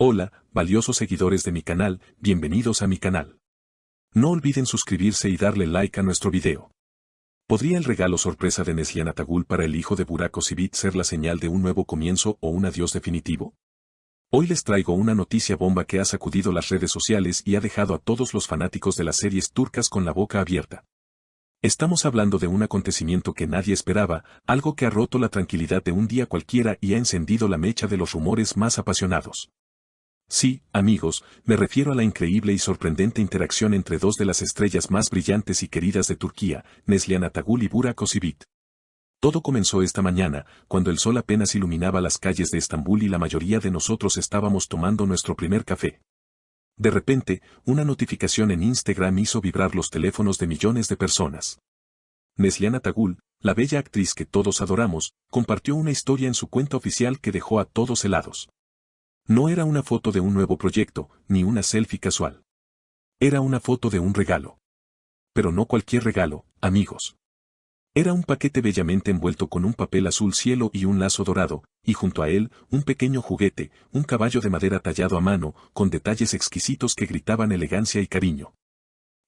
Hola, valiosos seguidores de mi canal, bienvenidos a mi canal. No olviden suscribirse y darle like a nuestro video. ¿Podría el regalo sorpresa de Neslihan Atagul para el hijo de Burak Özçivit ser la señal de un nuevo comienzo o un adiós definitivo? Hoy les traigo una noticia bomba que ha sacudido las redes sociales y ha dejado a todos los fanáticos de las series turcas con la boca abierta. Estamos hablando de un acontecimiento que nadie esperaba, algo que ha roto la tranquilidad de un día cualquiera y ha encendido la mecha de los rumores más apasionados. Sí, amigos, me refiero a la increíble y sorprendente interacción entre dos de las estrellas más brillantes y queridas de Turquía, Neslihan Atagul y Burak Özçivit. Todo comenzó esta mañana, cuando el sol apenas iluminaba las calles de Estambul y la mayoría de nosotros estábamos tomando nuestro primer café. De repente, una notificación en Instagram hizo vibrar los teléfonos de millones de personas. Neslihan Atagul, la bella actriz que todos adoramos, compartió una historia en su cuenta oficial que dejó a todos helados. No era una foto de un nuevo proyecto, ni una selfie casual. Era una foto de un regalo. Pero no cualquier regalo, amigos. Era un paquete bellamente envuelto con un papel azul cielo y un lazo dorado, y junto a él, un pequeño juguete, un caballo de madera tallado a mano, con detalles exquisitos que gritaban elegancia y cariño.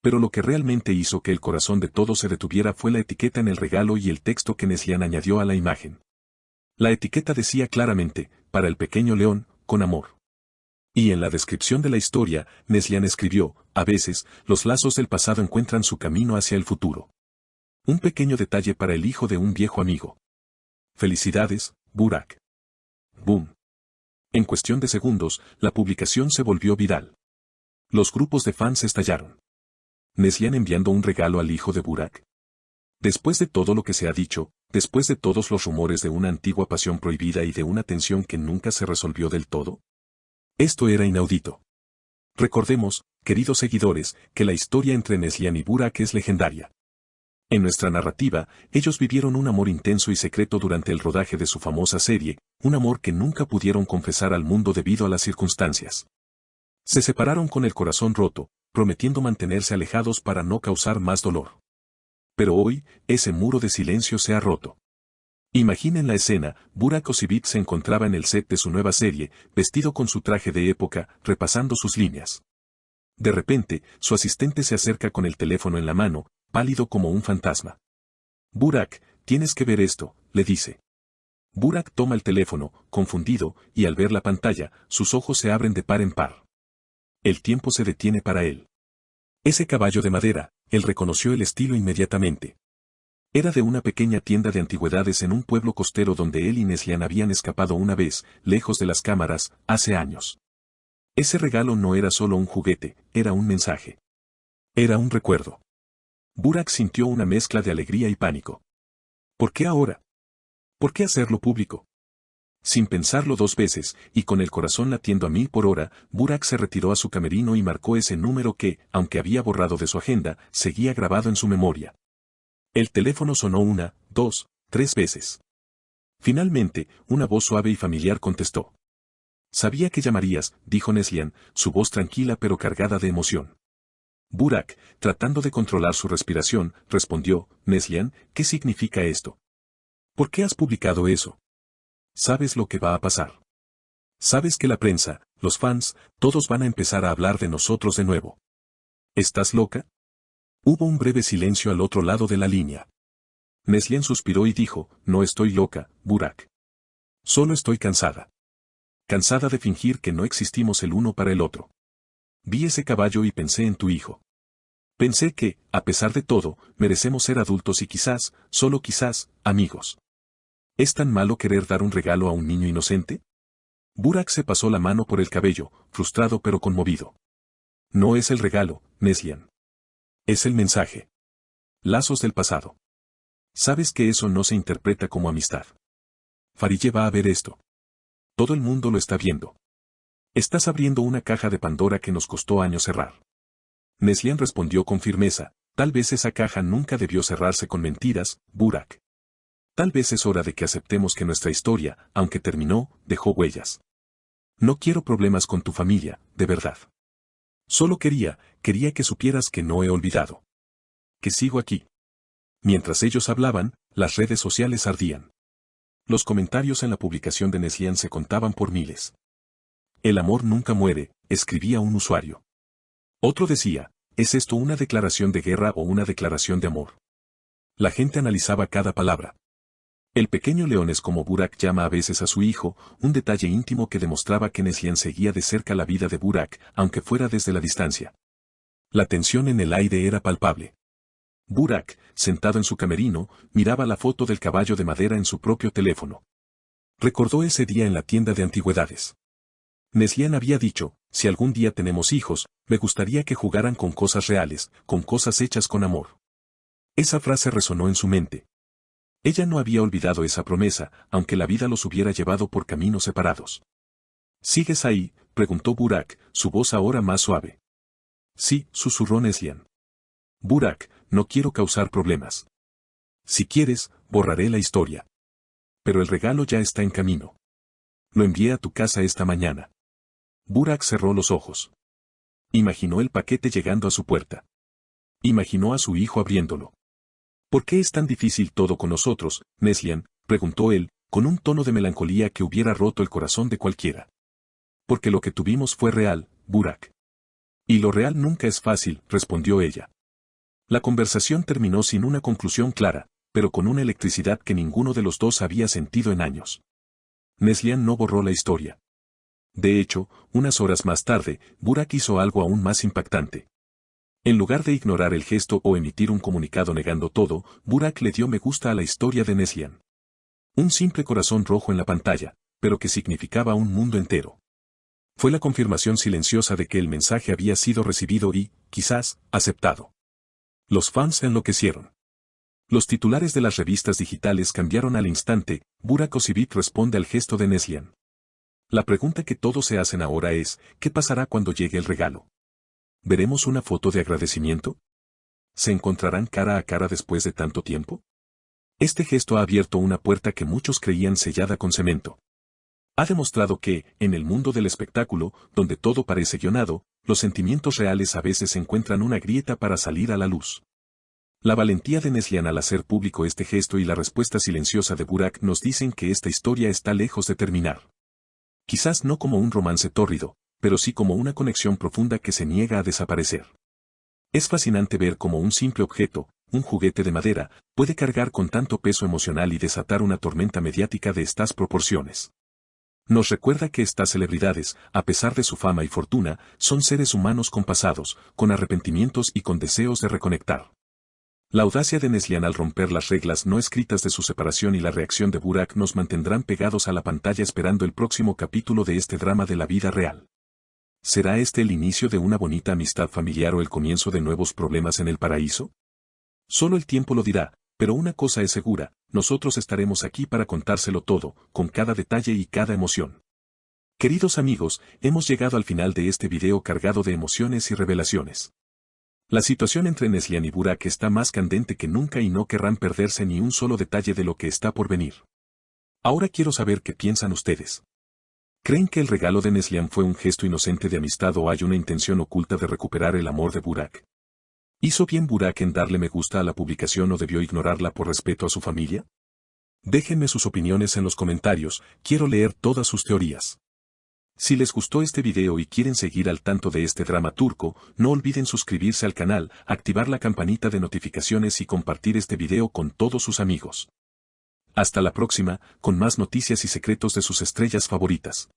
Pero lo que realmente hizo que el corazón de todos se detuviera fue la etiqueta en el regalo y el texto que Neslihan añadió a la imagen. La etiqueta decía claramente, para el pequeño León, con amor. Y en la descripción de la historia, Neslihan escribió, a veces, los lazos del pasado encuentran su camino hacia el futuro. Un pequeño detalle para el hijo de un viejo amigo. Felicidades, Burak. Boom. En cuestión de segundos, la publicación se volvió viral. Los grupos de fans estallaron. Neslihan enviando un regalo al hijo de Burak. Después de todo lo que se ha dicho, después de todos los rumores de una antigua pasión prohibida y de una tensión que nunca se resolvió del todo. Esto era inaudito. Recordemos, queridos seguidores, que la historia entre Neslihan y Burak es legendaria. En nuestra narrativa, ellos vivieron un amor intenso y secreto durante el rodaje de su famosa serie, un amor que nunca pudieron confesar al mundo debido a las circunstancias. Se separaron con el corazón roto, prometiendo mantenerse alejados para no causar más dolor. Pero hoy, ese muro de silencio se ha roto. Imaginen la escena, Burak Özçivit se encontraba en el set de su nueva serie, vestido con su traje de época, repasando sus líneas. De repente, su asistente se acerca con el teléfono en la mano, pálido como un fantasma. Burak, tienes que ver esto, le dice. Burak toma el teléfono, confundido, y al ver la pantalla, sus ojos se abren de par en par. El tiempo se detiene para él. Ese caballo de madera, él reconoció el estilo inmediatamente. Era de una pequeña tienda de antigüedades en un pueblo costero donde él y Neslihan habían escapado una vez, lejos de las cámaras, hace años. Ese regalo no era solo un juguete, era un mensaje. Era un recuerdo. Burak sintió una mezcla de alegría y pánico. ¿Por qué ahora? ¿Por qué hacerlo público? Sin pensarlo dos veces, y con el corazón latiendo a 1000 por hora, Burak se retiró a su camerino y marcó ese número que, aunque había borrado de su agenda, seguía grabado en su memoria. El teléfono sonó 1, 2, 3 veces. Finalmente, una voz suave y familiar contestó. Sabía que llamarías, dijo Neslihan, su voz tranquila pero cargada de emoción. Burak, tratando de controlar su respiración, respondió, Neslihan, ¿qué significa esto? ¿Por qué has publicado eso? ¿Sabes lo que va a pasar? ¿Sabes que la prensa, los fans, todos van a empezar a hablar de nosotros de nuevo? ¿Estás loca? Hubo un breve silencio al otro lado de la línea. Neslihan suspiró y dijo, no estoy loca, Burak. Solo estoy cansada. Cansada de fingir que no existimos el uno para el otro. Vi ese caballo y pensé en tu hijo. Pensé que, a pesar de todo, merecemos ser adultos y quizás, solo quizás, amigos. ¿Es tan malo querer dar un regalo a un niño inocente? Burak se pasó la mano por el cabello, frustrado pero conmovido. No es el regalo, Neslihan. Es el mensaje. Lazos del pasado. Sabes que eso no se interpreta como amistad. Fariye va a ver esto. Todo el mundo lo está viendo. Estás abriendo una caja de Pandora que nos costó años cerrar. Neslihan respondió con firmeza, tal vez esa caja nunca debió cerrarse con mentiras, Burak. Tal vez es hora de que aceptemos que nuestra historia, aunque terminó, dejó huellas. No quiero problemas con tu familia, de verdad. Solo quería que supieras que no he olvidado. Que sigo aquí. Mientras ellos hablaban, las redes sociales ardían. Los comentarios en la publicación de Neslihan se contaban por miles. El amor nunca muere, escribía un usuario. Otro decía, ¿es esto una declaración de guerra o una declaración de amor? La gente analizaba cada palabra. El pequeño león es como Burak llama a veces a su hijo, un detalle íntimo que demostraba que Neslihan seguía de cerca la vida de Burak, aunque fuera desde la distancia. La tensión en el aire era palpable. Burak, sentado en su camerino, miraba la foto del caballo de madera en su propio teléfono. Recordó ese día en la tienda de antigüedades. Neslihan había dicho, si algún día tenemos hijos, me gustaría que jugaran con cosas reales, con cosas hechas con amor. Esa frase resonó en su mente. Ella no había olvidado esa promesa, aunque la vida los hubiera llevado por caminos separados. ¿Sigues ahí?, preguntó Burak, su voz ahora más suave. Sí, susurró Neslihan. Burak, no quiero causar problemas. Si quieres, borraré la historia. Pero el regalo ya está en camino. Lo envié a tu casa esta mañana. Burak cerró los ojos. Imaginó el paquete llegando a su puerta. Imaginó a su hijo abriéndolo. ¿Por qué es tan difícil todo con nosotros, Neslihan?, preguntó él, con un tono de melancolía que hubiera roto el corazón de cualquiera. Porque lo que tuvimos fue real, Burak. Y lo real nunca es fácil, respondió ella. La conversación terminó sin una conclusión clara, pero con una electricidad que ninguno de los dos había sentido en años. Neslihan no borró la historia. De hecho, unas horas más tarde, Burak hizo algo aún más impactante. En lugar de ignorar el gesto o emitir un comunicado negando todo, Burak le dio me gusta a la historia de Neslihan. Un simple corazón rojo en la pantalla, pero que significaba un mundo entero. Fue la confirmación silenciosa de que el mensaje había sido recibido y, quizás, aceptado. Los fans enloquecieron. Los titulares de las revistas digitales cambiaron al instante. Burak Ozcevic responde al gesto de Neslihan. La pregunta que todos se hacen ahora es, ¿qué pasará cuando llegue el regalo? ¿Veremos una foto de agradecimiento? ¿Se encontrarán cara a cara después de tanto tiempo? Este gesto ha abierto una puerta que muchos creían sellada con cemento. Ha demostrado que, en el mundo del espectáculo, donde todo parece guionado, los sentimientos reales a veces encuentran una grieta para salir a la luz. La valentía de Neslihan al hacer público este gesto y la respuesta silenciosa de Burak nos dicen que esta historia está lejos de terminar. Quizás no como un romance tórrido, pero sí como una conexión profunda que se niega a desaparecer. Es fascinante ver cómo un simple objeto, un juguete de madera, puede cargar con tanto peso emocional y desatar una tormenta mediática de estas proporciones. Nos recuerda que estas celebridades, a pesar de su fama y fortuna, son seres humanos con pasados, con arrepentimientos y con deseos de reconectar. La audacia de Neslihan al romper las reglas no escritas de su separación y la reacción de Burak nos mantendrán pegados a la pantalla esperando el próximo capítulo de este drama de la vida real. ¿Será este el inicio de una bonita amistad familiar o el comienzo de nuevos problemas en el paraíso? Solo el tiempo lo dirá, pero una cosa es segura, nosotros estaremos aquí para contárselo todo, con cada detalle y cada emoción. Queridos amigos, hemos llegado al final de este video cargado de emociones y revelaciones. La situación entre Neslihan y Burak está más candente que nunca y no querrán perderse ni un solo detalle de lo que está por venir. Ahora quiero saber qué piensan ustedes. ¿Creen que el regalo de Neslihan fue un gesto inocente de amistad o hay una intención oculta de recuperar el amor de Burak? ¿Hizo bien Burak en darle me gusta a la publicación o debió ignorarla por respeto a su familia? Déjenme sus opiniones en los comentarios, quiero leer todas sus teorías. Si les gustó este video y quieren seguir al tanto de este drama turco, no olviden suscribirse al canal, activar la campanita de notificaciones y compartir este video con todos sus amigos. Hasta la próxima, con más noticias y secretos de sus estrellas favoritas.